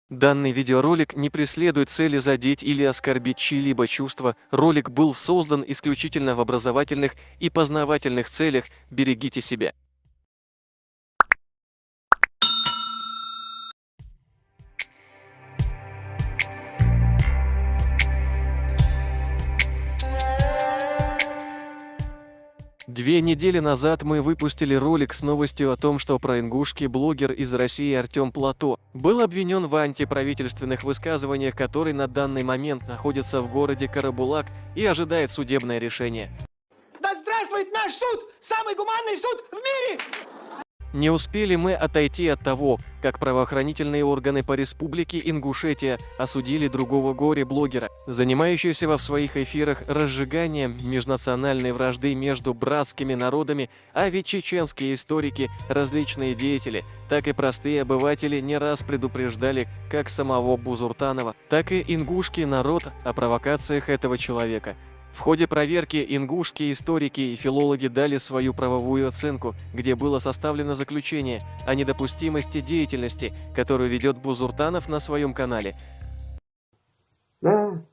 Данный видеоролик не преследует цели задеть или оскорбить чьи-либо чувства. Ролик был создан исключительно в образовательных и познавательных целях. Берегите себя. Две недели назад мы выпустили ролик с новостью о том, что проингушский блогер из России Артем Плато был обвинен в антиправительственных высказываниях, который на данный момент находится в городе Карабулак и ожидает судебное решение. Да здравствует наш суд! Самый гуманный суд в мире! Не успели мы отойти от того, как правоохранительные органы по республике Ингушетия осудили другого горе-блогера, занимающегося в своих эфирах разжиганием межнациональной вражды между братскими народами, а ведь чеченские историки, различные деятели, так и простые обыватели не раз предупреждали как самого Бузуртанова, так и ингушский народ о провокациях этого человека. В ходе проверки ингушские историки и филологи дали свою правовую оценку, где было составлено заключение о недопустимости деятельности, которую ведет Бузуртанов на своем канале. Да,